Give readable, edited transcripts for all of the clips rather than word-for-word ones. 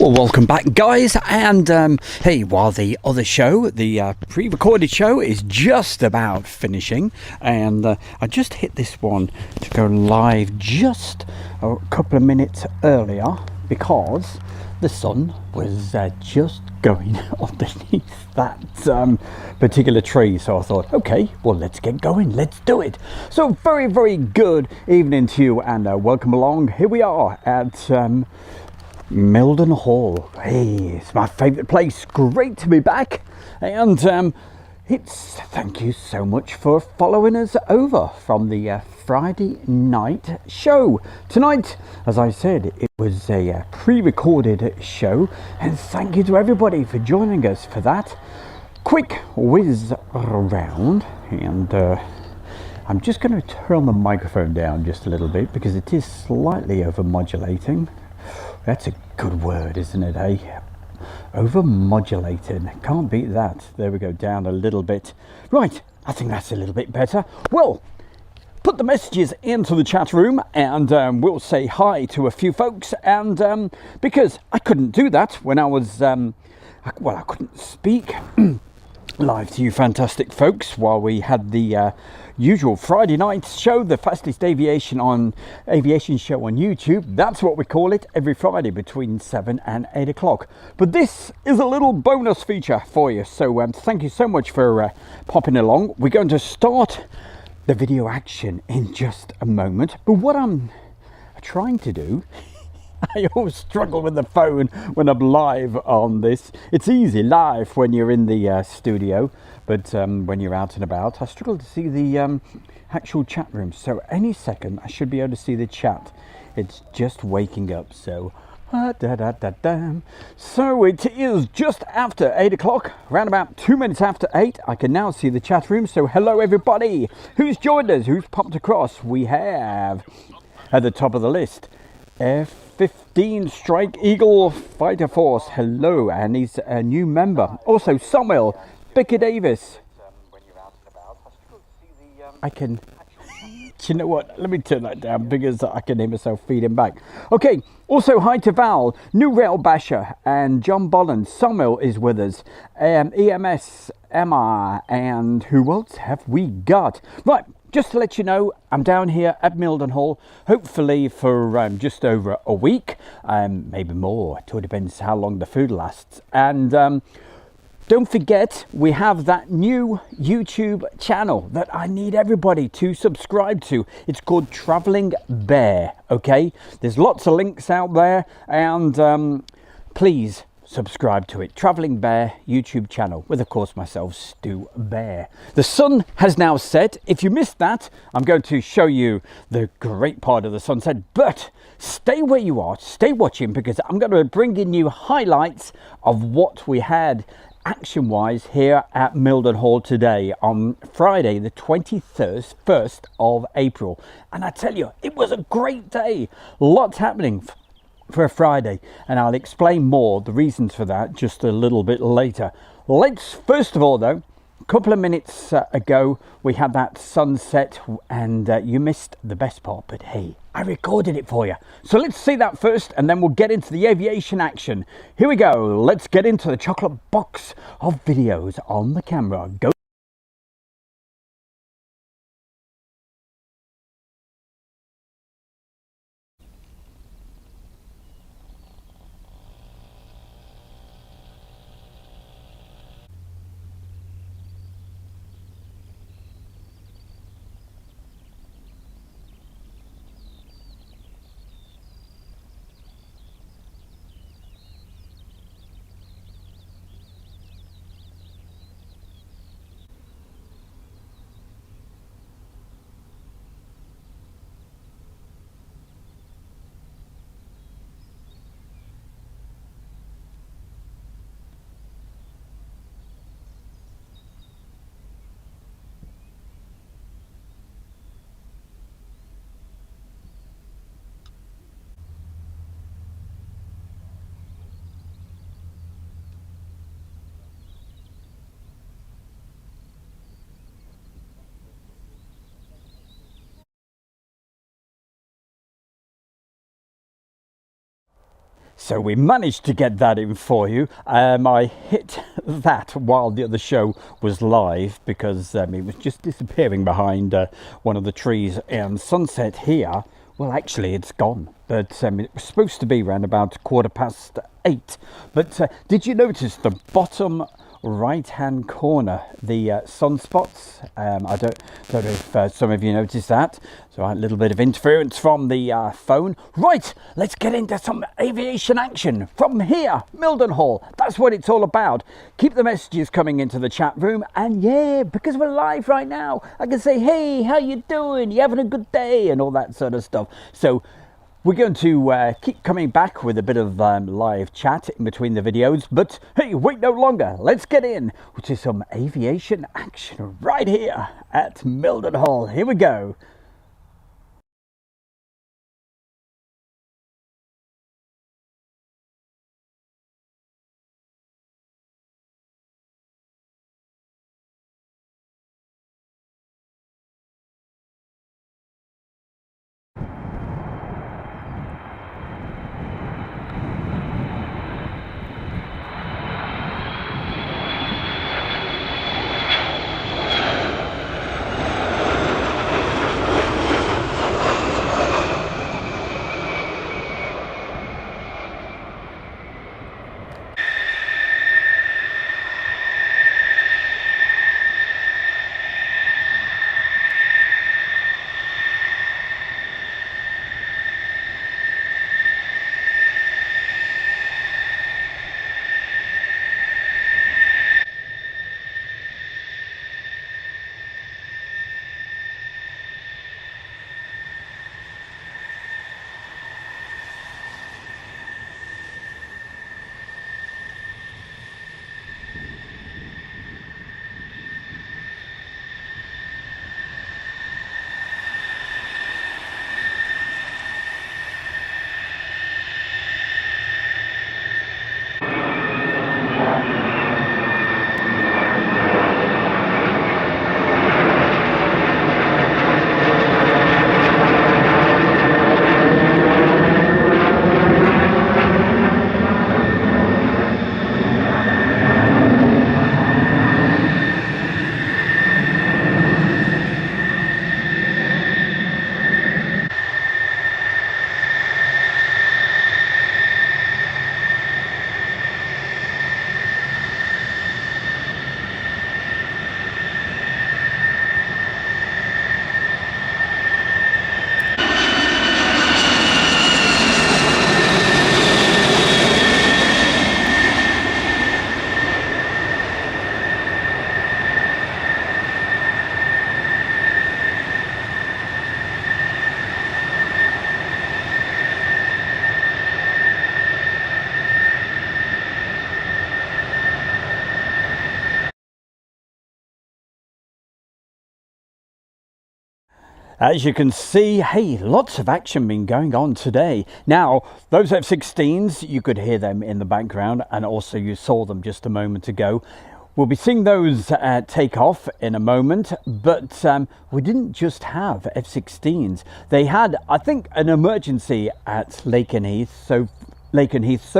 Well, welcome back, guys, and hey, while the other show, the pre-recorded show, is just about finishing, and I just hit this one to go live just a couple of minutes earlier because the sun was just going underneath that particular tree. So I thought, okay, well, let's get going, let's do it. So very good evening to you, and welcome along. Here we are at Mildenhall. Hey, it's my favourite place. Great to be back, and thank you so much for following us over from the Friday night show. Tonight, as I said, it was a pre-recorded show, and thank you to everybody for joining us for that. Quick whiz around, and I'm just going to turn the microphone down just a little bit because it is slightly over-modulating. That's a good word, isn't it, eh? Over-modulating. Can't beat that. There we go, down a little bit. Right, I think that's a little bit better. Well, put the messages into the chat room, and we'll say hi to a few folks. And because I couldn't do that when I was, I couldn't speak live to you fantastic folks while we had the usual Friday night show, the fastest aviation show on YouTube. That's what we call it, every Friday between 7 and 8 o'clock. But this is a little bonus feature for you, so thank you so much for popping along. We're going to start the video action in just a moment, but what I'm trying to do, I always struggle with the phone when I'm live on this. It's easy live when you're in the studio, but when you're out and about, I struggle to see the actual chat room. So any second, I should be able to see the chat. It's just waking up, so... So it is just after 8 o'clock, around about 2 minutes after 8. I can now see the chat room, so hello everybody. Who's joined us? Who's popped across? We have, at the top of the list, F-15 Strike Eagle Fighter Force. Hello, and he's a new member. Also, Samuel, Becky Davis. I can... Do you know what? Let me turn that down because I can hear myself feeding back. Okay, also hi to Val, New Rail Basher, and John Bolland. Samuel is with us. EMS, Emma, and who else have we got? Right. Just to let you know, I'm down here at Mildenhall, hopefully for just over a week, maybe more. It all depends how long the food lasts. And don't forget, we have that new YouTube channel that I need everybody to subscribe to. It's called Travelling Bear, okay? There's lots of links out there, and please subscribe to it. Travelling Bear YouTube channel with, of course, myself, Stu Bear. The sun has now set. If you missed that, I'm going to show you the great part of the sunset, but stay where you are, stay watching, because I'm going to bring in you highlights of what we had action wise here at Mildenhall today on Friday the 21st of April. And I tell you, it was a great day. Lots happening for a Friday, and I'll explain more the reasons for that just a little bit later. Let's first of all, though, a couple of minutes ago we had that sunset, and you missed the best part, but hey, I recorded it for you. So let's see that first, and then we'll get into the aviation action. Here we go. Let's get into the chocolate box of videos on the camera. Go. So we managed to get that in for you. I hit that while the other show was live because it was just disappearing behind one of the trees in Sunset here. Well, actually, it's gone. But it was supposed to be around about 8:15. But did you notice the bottom right-hand corner, the sunspots? I don't know if some of you noticed that. So a little bit of interference from the phone. Right, let's get into some aviation action from here, Mildenhall. That's what it's all about. Keep the messages coming into the chat room, and yeah, because we're live right now, I can say, hey, how you doing? You having a good day? And all that sort of stuff. So we're going to keep coming back with a bit of live chat in between the videos, but hey, wait no longer. Let's get in to some aviation action right here at Mildenhall. Here we go. As you can see, hey, lots of action been going on today. Now, those F-16s, you could hear them in the background, and also you saw them just a moment ago. We'll be seeing those take off in a moment, but we didn't just have F-16s. They had, I think, an emergency at Lakenheath, so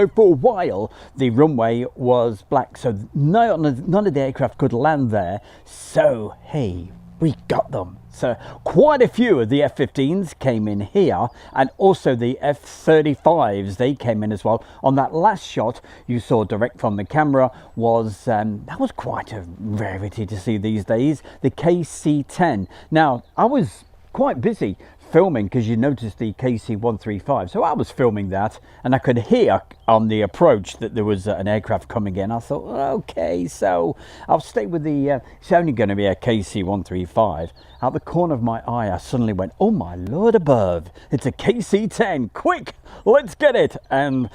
for a while the runway was black, so none of the aircraft could land there. So, hey, we got them. So quite a few of the F-15s came in here, and also the F-35s, they came in as well. On that last shot you saw direct from the camera was that was quite a rarity to see these days, the KC-10. Now, I was quite busy filming because you noticed the KC-135, so I was filming that, and I could hear on the approach that there was an aircraft coming in. I thought, okay, so I'll stay with the it's only going to be a KC-135. Out the corner of my eye I suddenly went, oh my lord above, it's a KC-10, quick, let's get it. And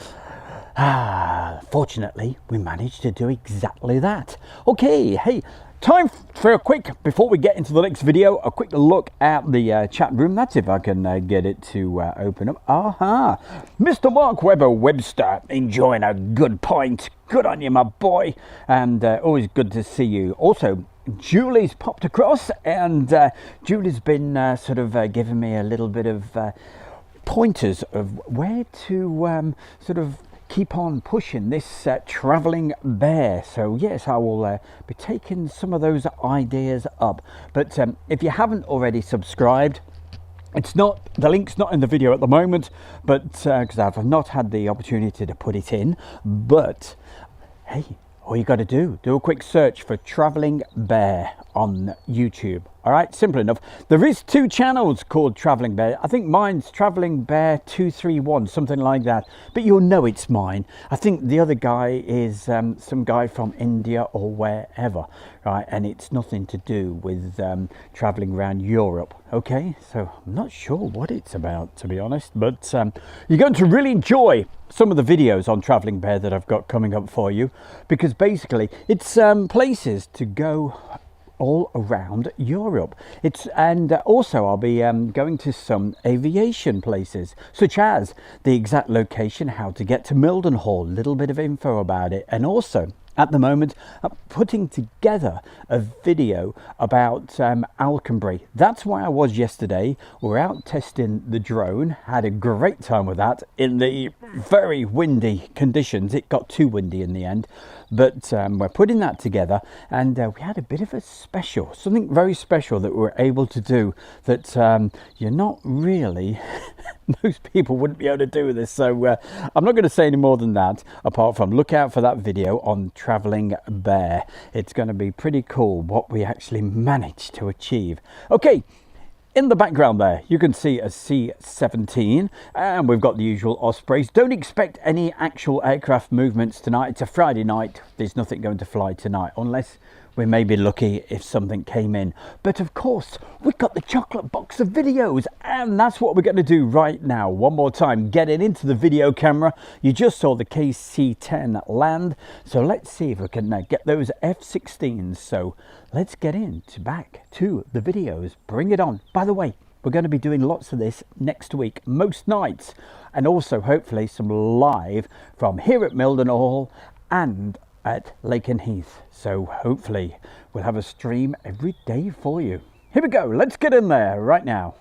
fortunately we managed to do exactly that. Okay, hey, time for a quick, before we get into the next video, a quick look at the chat room. That's if I can get it to open up. Mr. Mark Webster, enjoying a good pint. Good on you, my boy. And always good to see you. Also, Julie's popped across, and Julie's been sort of giving me a little bit of pointers of where to sort of keep on pushing this travelling bear. So yes, I will be taking some of those ideas up. But if you haven't already subscribed, it's not, the link's not in the video at the moment, but because I've not had the opportunity to put it in. But hey, all you got to do a quick search for Travelling Bear on YouTube. All right, simple enough. There is 2 channels called Travelling Bear. I think mine's Travelling Bear 231, something like that. But you'll know it's mine. I think the other guy is some guy from India or wherever, right? And it's nothing to do with travelling around Europe. Okay, so I'm not sure what it's about, to be honest. But you're going to really enjoy some of the videos on Travelling Bear that I've got coming up for you, because basically it's places to go all around Europe. And also I'll be going to some aviation places, such as the exact location, how to get to Mildenhall, a little bit of info about it, and also at the moment I'm putting together a video about Alconbury. That's why I was yesterday. We're out testing the drone, had a great time with that in the very windy conditions. It got too windy in the end, but we're putting that together, and we had a bit of a special, something very special that we're able to do that you're not really most people wouldn't be able to do this. So I'm not going to say any more than that, apart from look out for that video on Travelling Bear. It's going to be pretty cool what we actually managed to achieve. Okay, in the background there you can see a C-17, and we've got the usual Ospreys. Don't expect any actual aircraft movements tonight. It's a Friday night. There's nothing going to fly tonight, unless we may be lucky if something came in. But of course, we've got the chocolate box of videos, and that's what we're going to do right now. One more time, getting into the video camera. You just saw the KC-10 land, so let's see if we can get those F-16s. So let's get back to the videos. Bring it on. By the way, we're going to be doing lots of this next week, most nights, and also hopefully some live from here at Mildenhall and at Lakenheath. So hopefully we'll have a stream every day for you. Here we go. Let's get in there right now.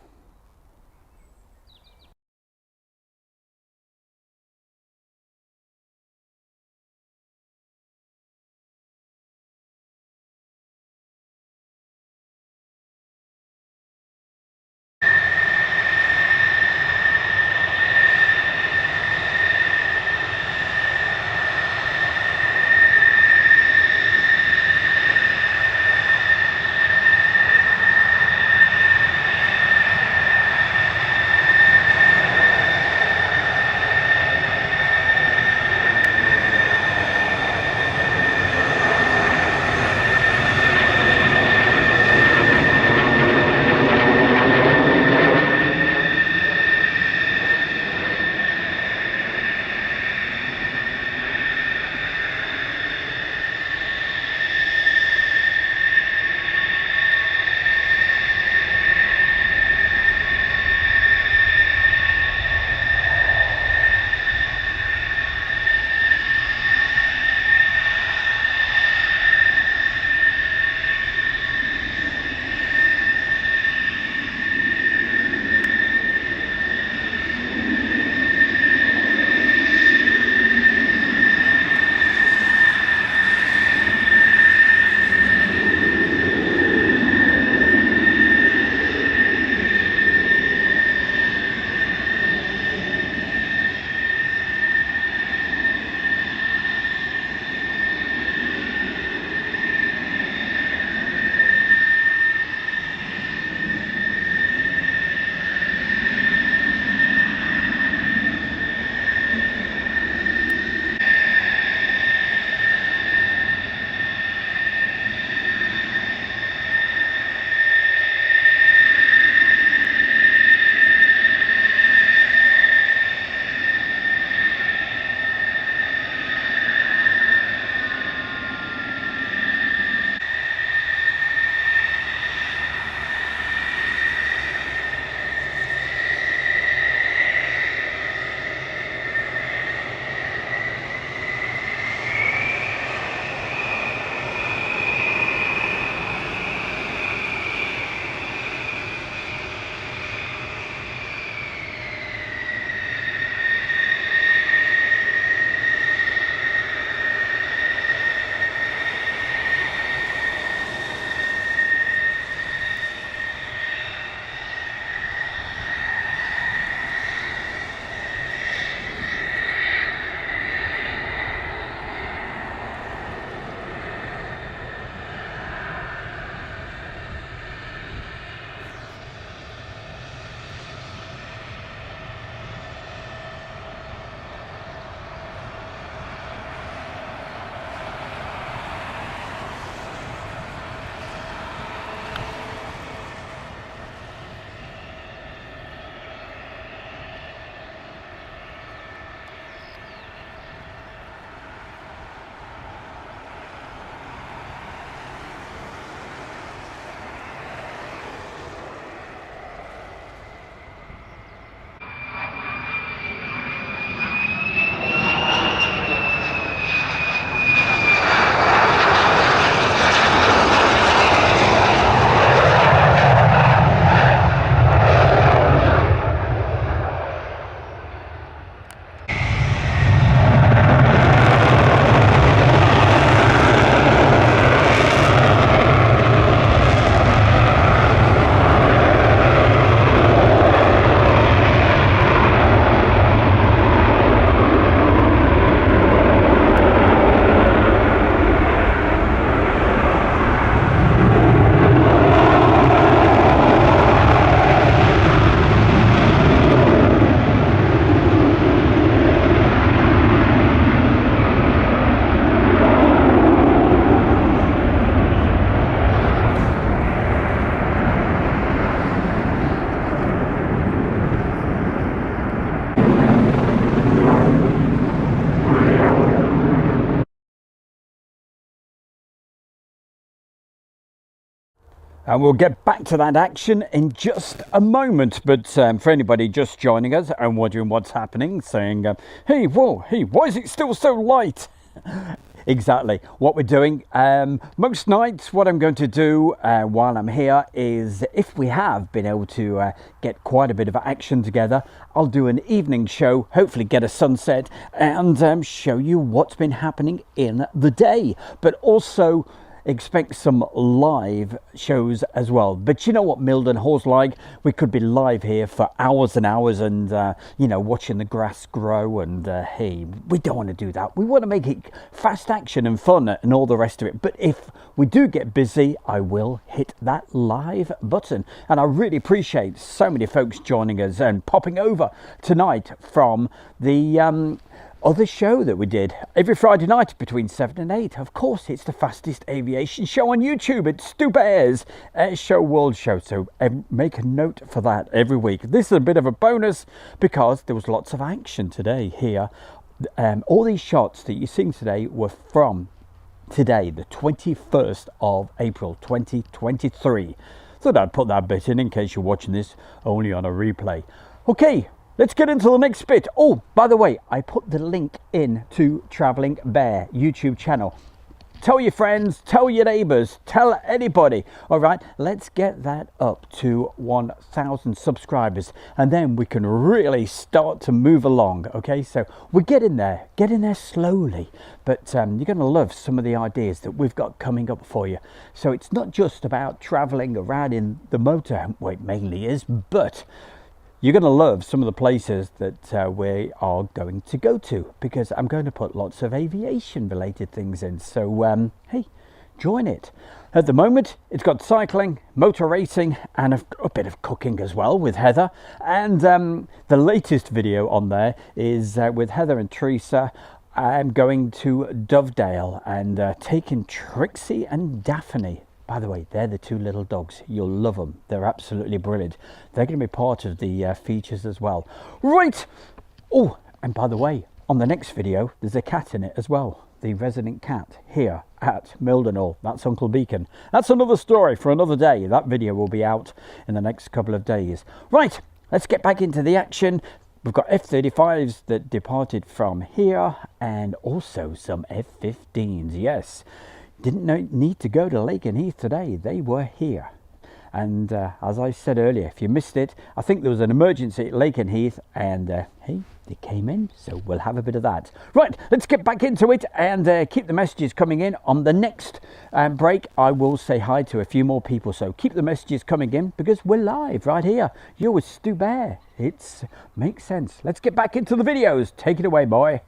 And we'll get back to that action in just a moment. But for anybody just joining us and wondering what's happening, saying, hey, why is it still so light? Exactly what we're doing. Most nights, what I'm going to do while I'm here is, if we have been able to get quite a bit of action together, I'll do an evening show, hopefully get a sunset, and show you what's been happening in the day. But also expect some live shows as well. But you know what Mildenhall's like? We could be live here for hours and hours and you know, watching the grass grow, and hey, we don't want to do that. We want to make it fast action and fun and all the rest of it. But if we do get busy, I will hit that live button. And I really appreciate so many folks joining us and popping over tonight from the other show that we did every Friday night between 7 and 8. Of course, it's the fastest aviation show on YouTube. It's Stu Bear's Air Show World Show. So make a note for that every week. This is a bit of a bonus because there was lots of action today here. All these shots that you're seeing today were from today, the 21st of April 2023. Thought I'd put that bit in case you're watching this only on a replay. Okay, let's get into the next bit. Oh, by the way, I put the link in to Travelling Bear YouTube channel. Tell your friends, tell your neighbours, tell anybody. All right, let's get that up to 1,000 subscribers, and then we can really start to move along. Okay, so we're getting there slowly, but you're going to love some of the ideas that we've got coming up for you. So it's not just about travelling around in the motor, well, it mainly is, but you're going to love some of the places that we are going to go to, because I'm going to put lots of aviation related things in. So, hey, join it. At the moment, it's got cycling, motor racing, and a bit of cooking as well with Heather. And the latest video on there is with Heather and Teresa. I'm going to Dovedale and taking Trixie and Daphne. By the way, they're the two little dogs. You'll love them. They're absolutely brilliant. They're going to be part of the features as well. Right. Oh, and by the way, on the next video, there's a cat in it as well. The resident cat here at Mildenhall. That's Uncle Beacon. That's another story for another day. That video will be out in the next couple of days. Right. Let's get back into the action. We've got F-35s that departed from here, and also some F-15s. Yes. Didn't need to go to Lakenheath today. They were here. And as I said earlier, if you missed it, I think there was an emergency at Lakenheath, and hey, they came in, so we'll have a bit of that. Right, let's get back into it and keep the messages coming in. On the next break, I will say hi to a few more people, so keep the messages coming in because we're live right here. You're with Stu Bear. It makes sense. Let's get back into the videos. Take it away, boy.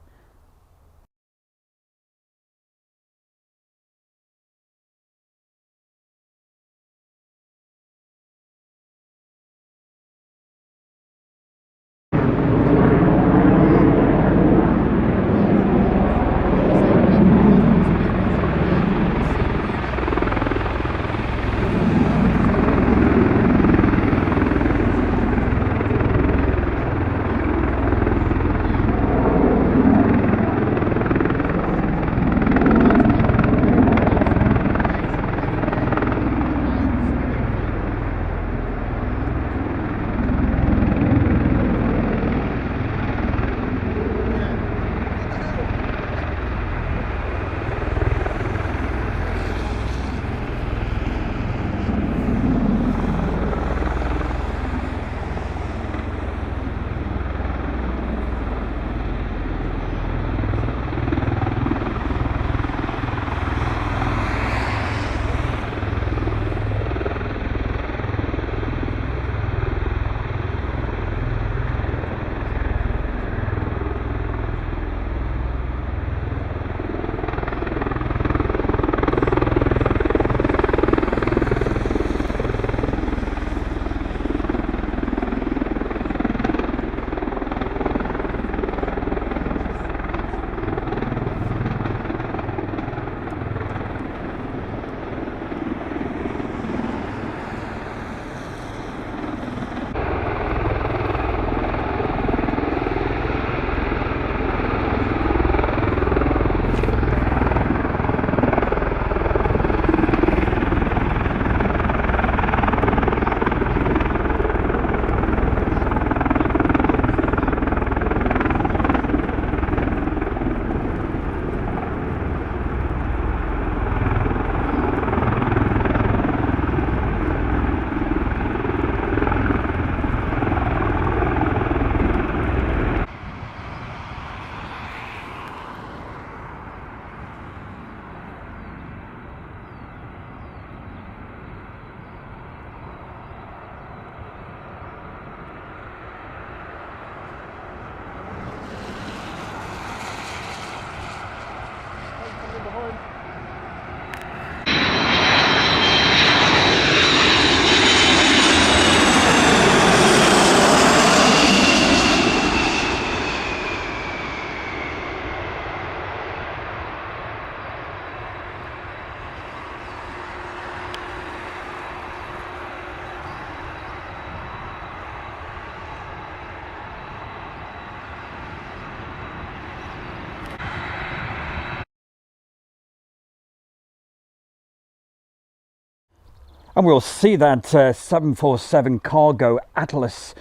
And we'll see that 747 cargo Atlas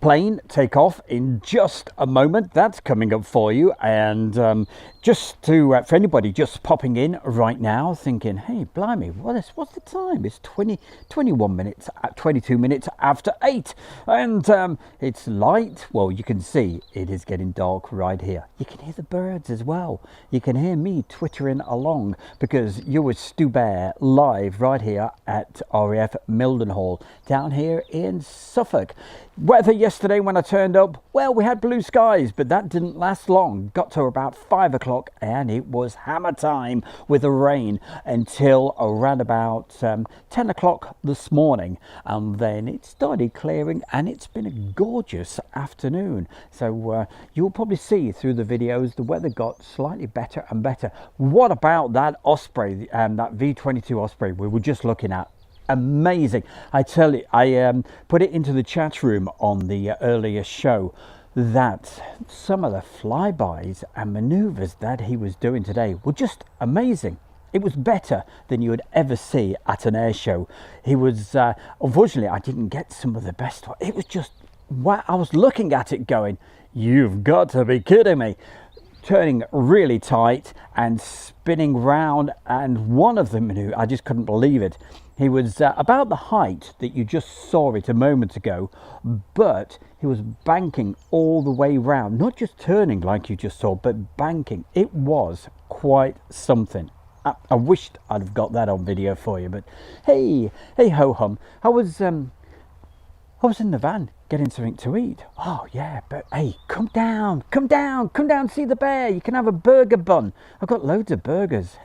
plane take off in just a moment. That's coming up for you. And just to for anybody just popping in right now thinking, hey, blimey, what's the time? It's 21 minutes, 22 minutes after 8, and it's light. Well, you can see it is getting dark right here. You can hear the birds as well. You can hear me twittering along because you're with Stu Bear live right here at RAF Mildenhall down here in Suffolk. Weather yesterday when I turned up, well, we had blue skies, but that didn't last long. Got to about 5 o'clock and it was hammer time with the rain until around about 10 o'clock this morning. And then it started clearing and it's been a gorgeous afternoon. So you'll probably see through the videos the weather got slightly better and better. What about that Osprey, that V-22 Osprey we were just looking at? Amazing. I tell you, I put it into the chat room on the earlier show that some of the flybys and maneuvers that he was doing today were just amazing. It was better than you would ever see at an air show. He was, unfortunately, I didn't get some of the best. It was just, wow, I was looking at it going, you've got to be kidding me. Turning really tight and spinning round, and one of them, I just couldn't believe it. He was about the height that you just saw it a moment ago, but he was banking all the way round, not just turning like you just saw, but banking. It was quite something. I wished I'd have got that on video for you, but hey ho hum. I was in the van getting something to eat. Oh yeah, but hey, come down, see the bear. You can have a burger bun. I've got loads of burgers.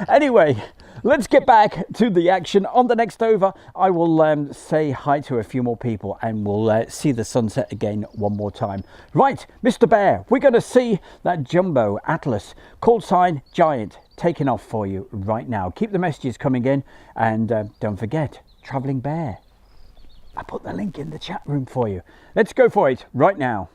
Anyway, let's get back to the action. On the next over, I will say hi to a few more people and we'll see the sunset again one more time. Right, Mr. Bear, we're going to see that Jumbo Atlas call sign Giant taking off for you right now. Keep the messages coming in and don't forget, Travelling Bear. I put the link in the chat room for you. Let's go for it right now.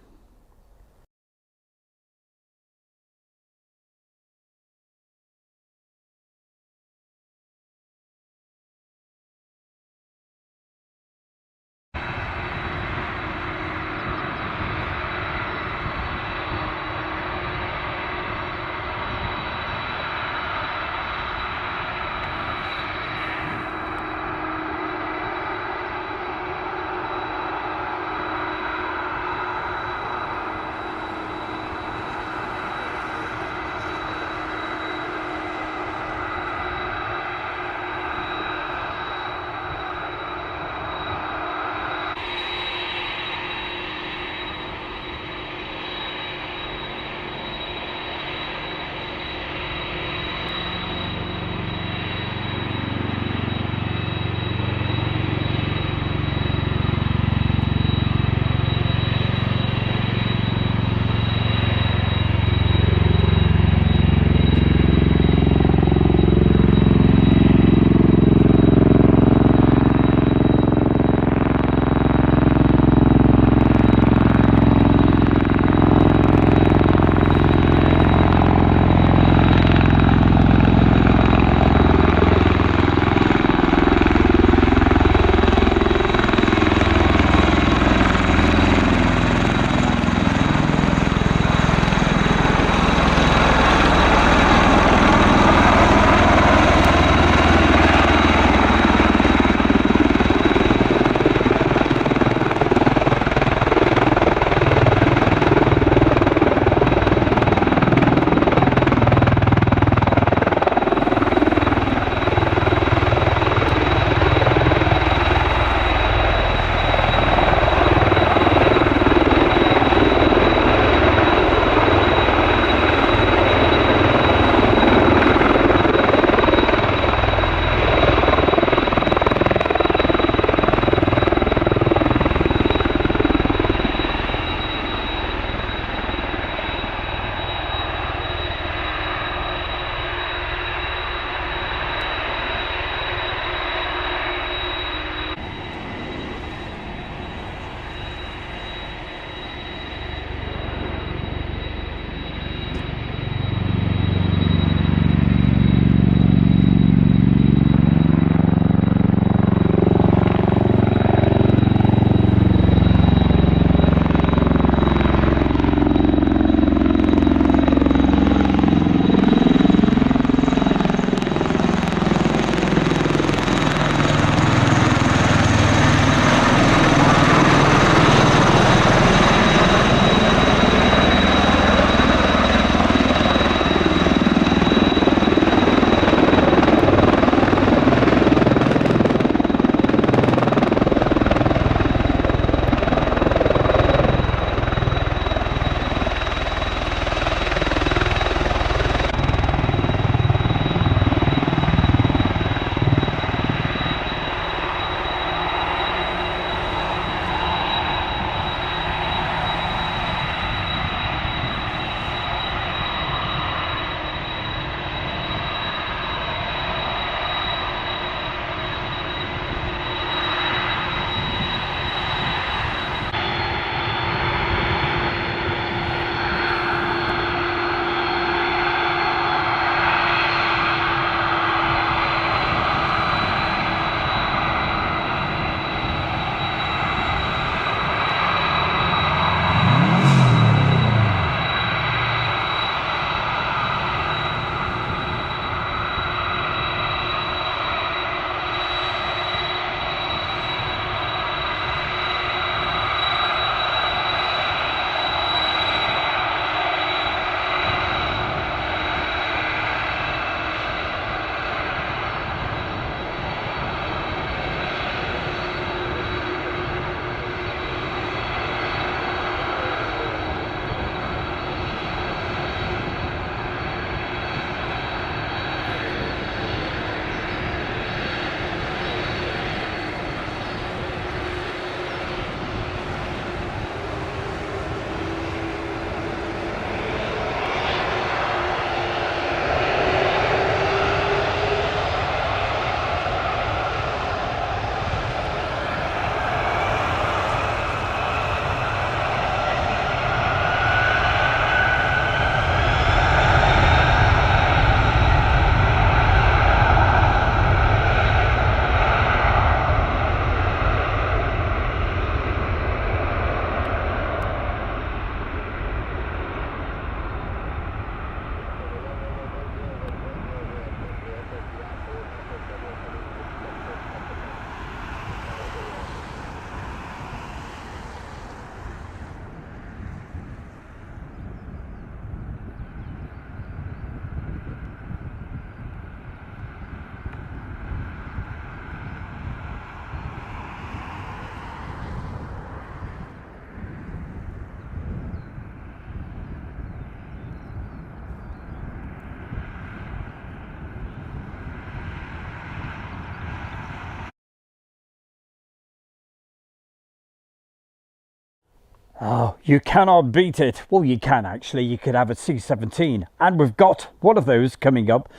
Oh, you cannot beat it. Well, you can actually. You could have a C-17, and we've got one of those coming up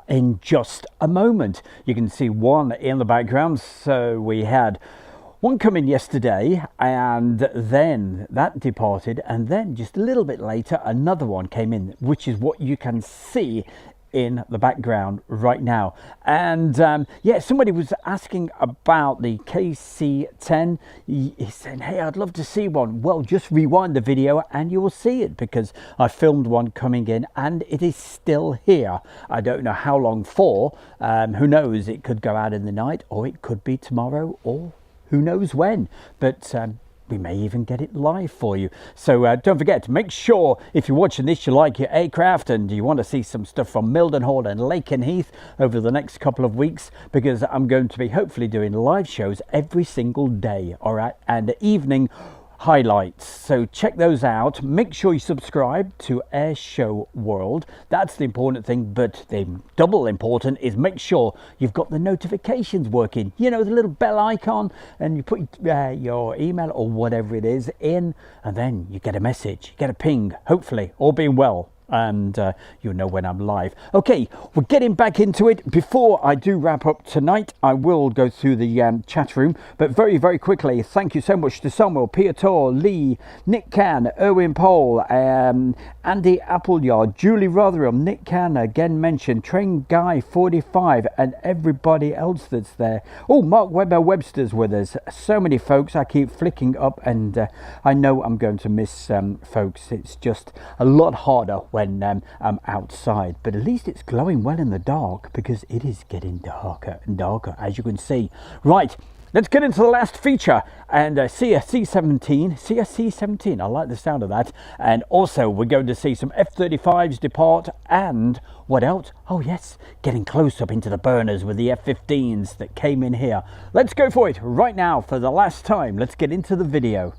in just a moment. You can see one in the background. So we had one come in yesterday, and then that departed, and then just a little bit later another one came in, which is what you can see in the background right now. And yeah, somebody was asking about the KC-10. He said, hey, I'd love to see one. Well, just rewind the video and you will see it, because I filmed one coming in and it is still here. I don't know how long for. Who knows, it could go out in the night, or it could be tomorrow, or who knows when. But we may even get it live for you. So don't forget to make sure, if you're watching this, you like your aircraft and you want to see some stuff from Mildenhall and Lakenheath over the next couple of weeks, because I'm going to be hopefully doing live shows every single day, all right, and evening highlights. So check those out. Make sure you subscribe to Air Show World. That's the important thing, but the double important is make sure you've got the notifications working. You know, the little bell icon, and you put your email or whatever it is in, and then you get a message, you get a ping, hopefully, all being well, and you'll know when I'm live. Okay, we're getting back into it. Before I do wrap up tonight, I will go through the chat room, but very, very quickly, thank you so much to Samuel, Peter, Lee, Nick Can, Erwin Pole, Andy Appleyard, Julie Rotherham, Nick Can again mentioned, Train Guy 45, and everybody else that's there. Oh, Mark Webster's with us. So many folks. I keep flicking up, and I know I'm going to miss folks. It's just a lot harder when I'm outside, but at least it's glowing well in the dark, because it is getting darker and darker, as you can see. Right, let's get into the last feature and see a C-17. I like the sound of that. And also we're going to see some F-35s depart, and what else? Oh yes, getting close up into the burners with the F-15s that came in here. Let's go for it right now for the last time. Let's get into the video.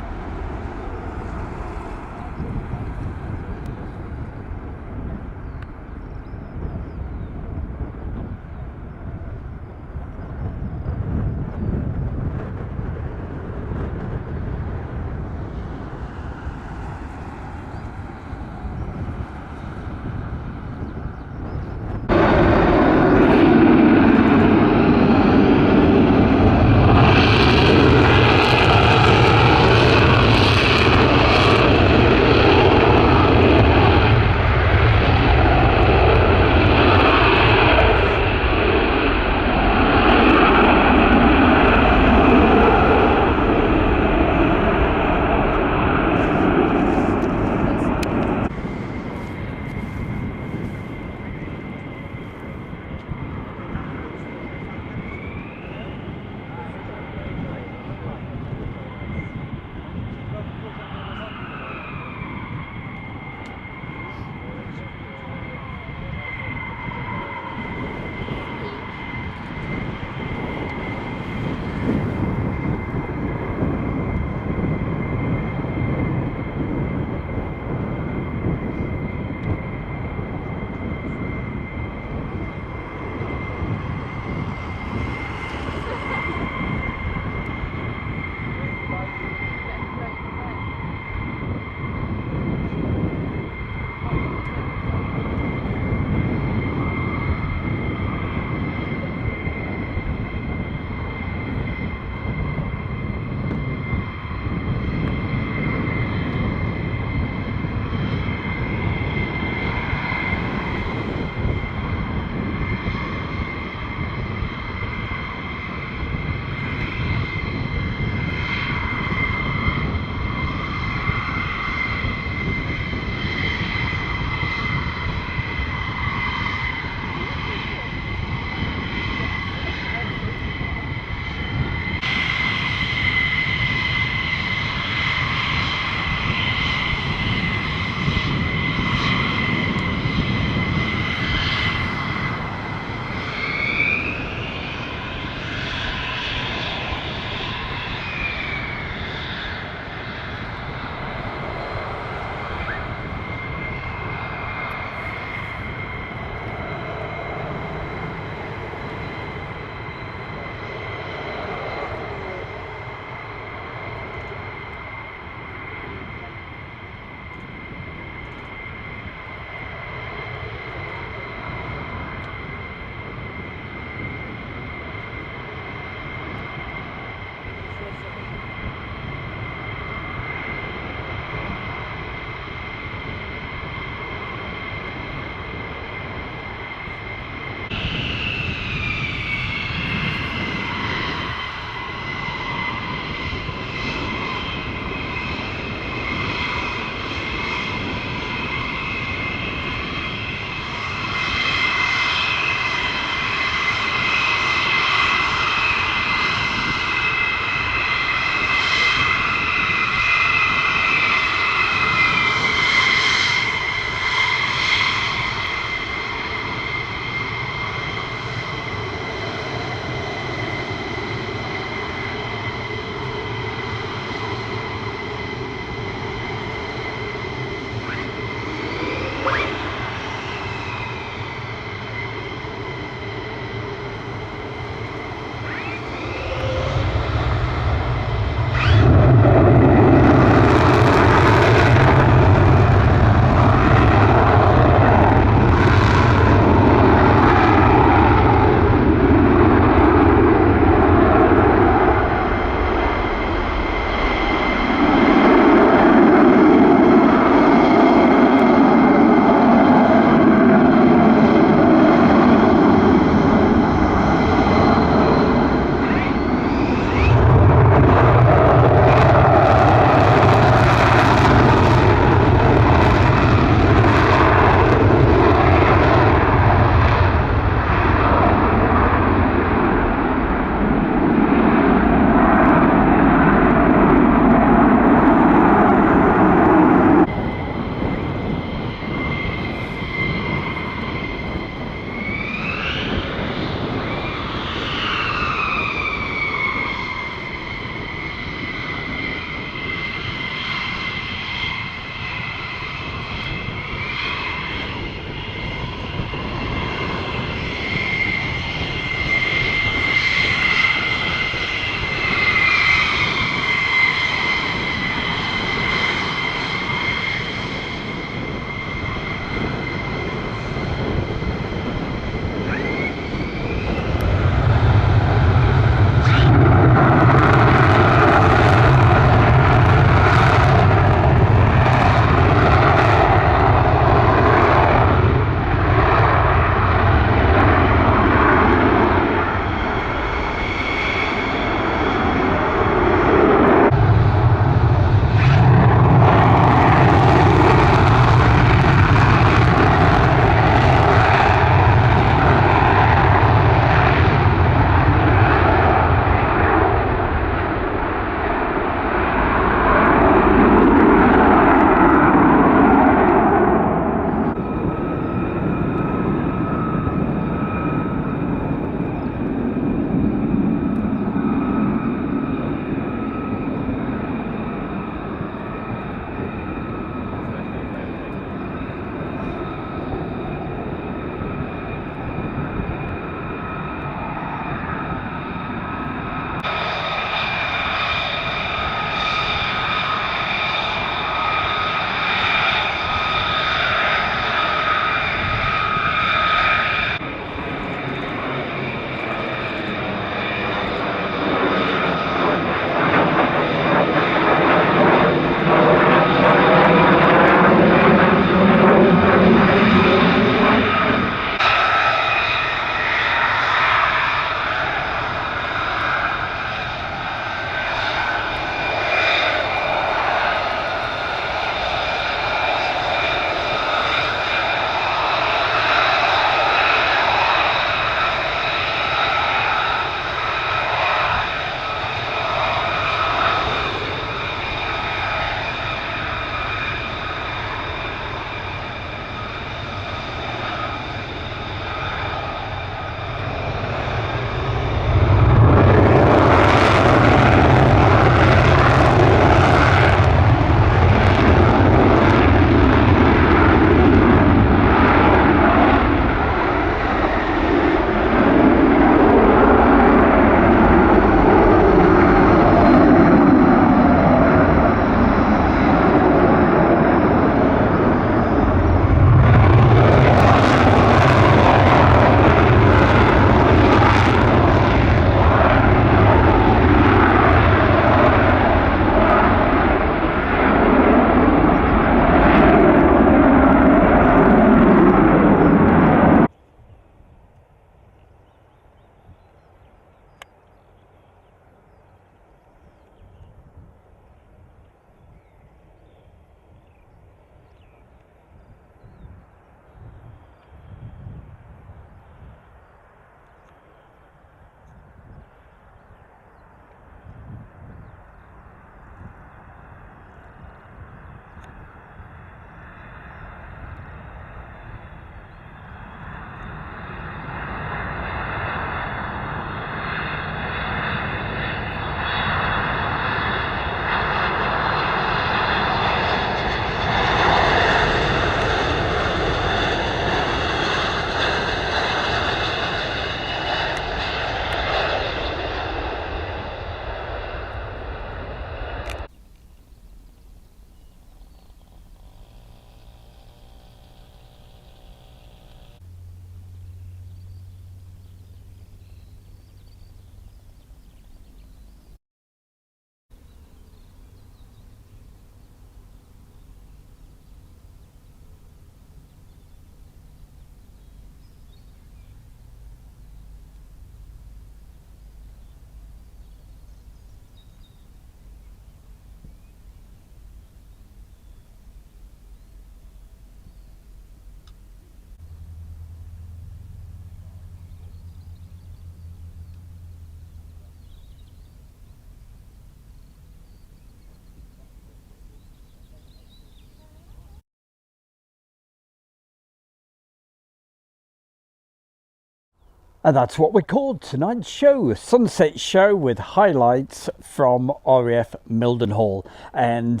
And that's what we called tonight's show, Sunset Show with highlights from RAF Mildenhall. And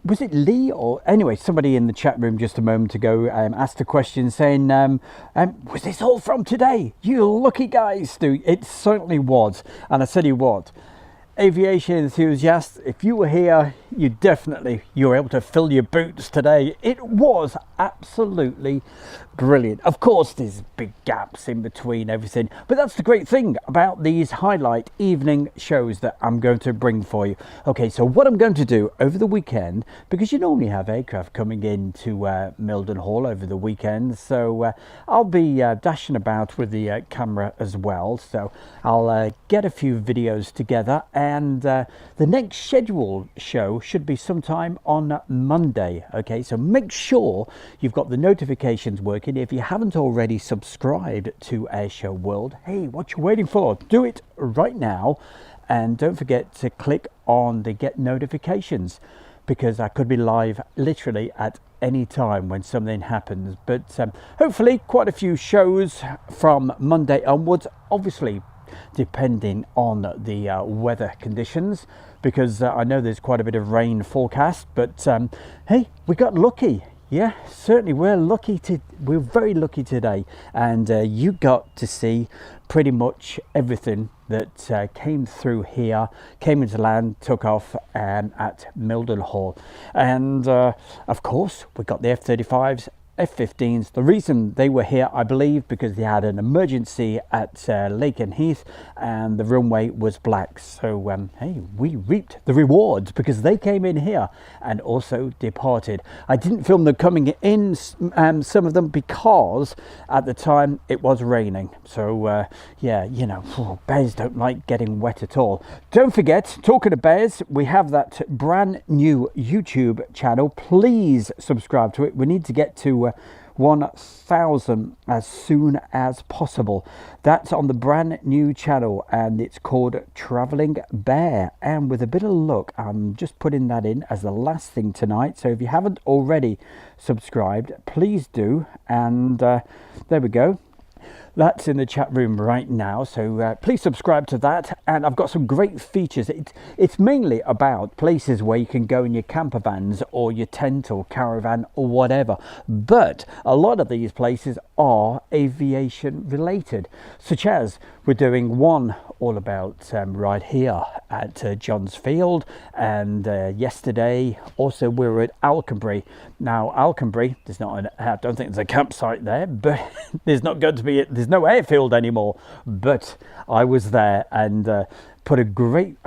was it Lee or anyway, somebody in the chat room just a moment ago asked a question saying, was this all from today? You lucky guys, Stu. It certainly was. And I tell you what, aviation enthusiasts, if you were here, you were able to fill your boots today. It was absolutely brilliant. Of course, there's big gaps in between everything, but that's the great thing about these highlight evening shows that I'm going to bring for you. Okay, so what I'm going to do over the weekend, because you normally have aircraft coming into Mildenhall over the weekend, so I'll be dashing about with the camera as well. So I'll get a few videos together, and the next scheduled show should be sometime on Monday. Okay, so make sure you've got the notifications working. If you haven't already subscribed to Airshow World, hey, what you waiting for? Do it right now, and don't forget to click on the get notifications, because I could be live literally at any time when something happens. But hopefully quite a few shows from Monday onwards, obviously depending on the weather conditions, because I know there's quite a bit of rain forecast. But hey, we got lucky. Yeah, certainly we're very lucky today, and you got to see pretty much everything that came through here, came into land, took off at Mildenhall. And of course we got the F-35s, F-15s. The reason they were here, I believe, because they had an emergency at Lake and Heath, and the runway was black. So hey, we reaped the rewards because they came in here and also departed. I didn't film them coming in, some of them, because at the time it was raining. So yeah, you know, bears don't like getting wet at all. Don't forget, talking to bears, we have that brand new YouTube channel. Please subscribe to it. We need to get to 1,000 as soon as possible. That's on the brand new channel, and it's called Travelling Bear. And with a bit of luck, I'm just putting that in as the last thing tonight. So if you haven't already subscribed, please do. And there we go. That's in the chat room right now, so please subscribe to that. And I've got some great features. It's mainly about places where you can go in your camper vans or your tent or caravan or whatever, but a lot of these places are aviation related, such as we're doing one all about right here at Johns Field, and yesterday also we were at Alconbury. Now Alconbury, I don't think there's a campsite there, but there's no airfield anymore, but I was there and I'm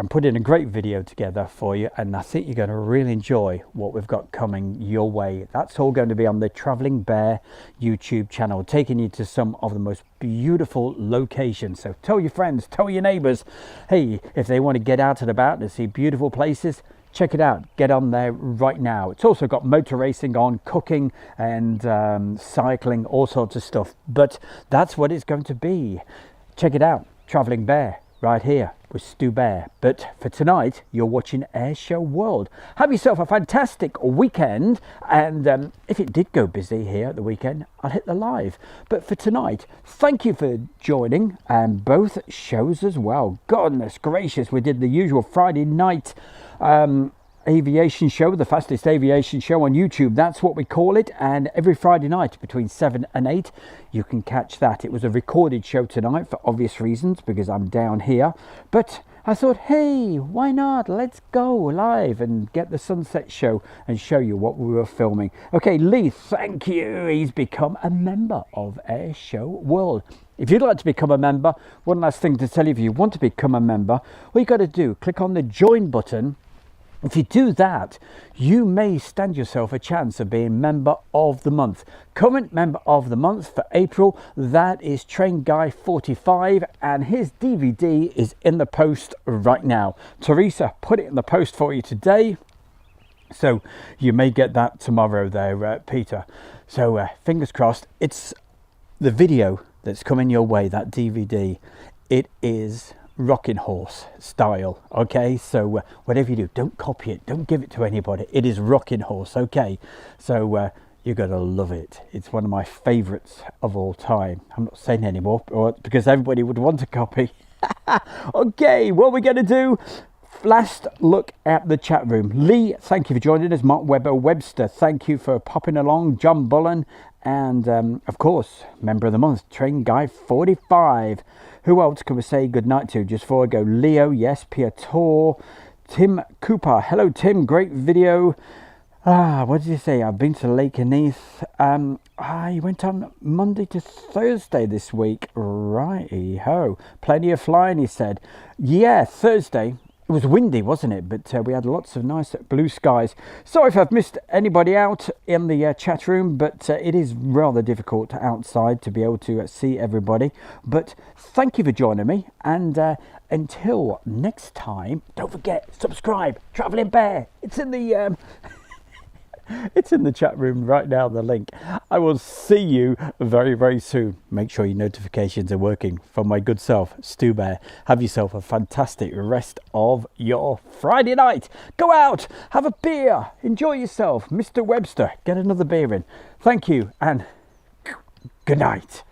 putting a great video together for you, and I think you're going to really enjoy what we've got coming your way. That's all going to be on the Travelling Bear YouTube channel, taking you to some of the most beautiful locations. So tell your friends, tell your neighbours, hey, if they want to get out and about and see beautiful places, check it out. Get on there right now. It's also got motor racing on, cooking and cycling, all sorts of stuff. But that's what it's going to be. Check it out. Travelling Bear right here with Stu Bear. But for tonight, you're watching Airshow World. Have yourself a fantastic weekend. And if it did go busy here at the weekend, I'll hit the live. But for tonight, thank you for joining both shows as well. Goodness gracious, we did the usual Friday night aviation show, the fastest aviation show on YouTube. That's what we call it. And every Friday night between 7 and 8 you can catch that. It was a recorded show tonight for obvious reasons, because I'm down here, but I thought, hey, why not? Let's go live and get the Sunset Show and show you what we were filming. Okay, Lee, thank you. He's become a member of Airshow World. If you'd like to become a member, one last thing to tell you, if you want to become a member, all you got to do, click on the join button. If you do that, you may stand yourself a chance of being member of the month. Current member of the month for April, that is Train Guy 45, and his DVD is in the post right now. Teresa put it in the post for you today, so you may get that tomorrow there, Peter. So fingers crossed. It's the video that's coming your way, that DVD. It is rocking horse style. Okay, so whatever you do, don't copy it, don't give it to anybody. It is rocking horse. Okay, so You're going to love it. It's one of my favourites of all time. I'm not saying anymore because everybody would want a copy. Okay, what we're going to do, last look at the chat room. Lee, thank you for joining us. Mark Webster, thank you for popping along. John Bullen, and of course, member of the month, Train Guy 45. Who else can we say goodnight to just before I go? Leo, yes. Piotr, Tim Cooper. Hello, Tim. Great video. What did you say? I've been to Lake Aneth. I went on Monday to Thursday this week. Righty-ho. Plenty of flying, he said. Yeah, Thursday. It was windy, wasn't it? But we had lots of nice blue skies. Sorry if I've missed anybody out in the chat room, but it is rather difficult outside to be able to see everybody. But thank you for joining me. And until next time, don't forget, subscribe. Travelling Bear. It's in the... It's in the chat room right now, the link. I will see you very, very soon. Make sure your notifications are working. From my good self, Stu Bear, have yourself a fantastic rest of your Friday night. Go out, have a beer, enjoy yourself. Mr. Webster, get another beer in. Thank you and good night.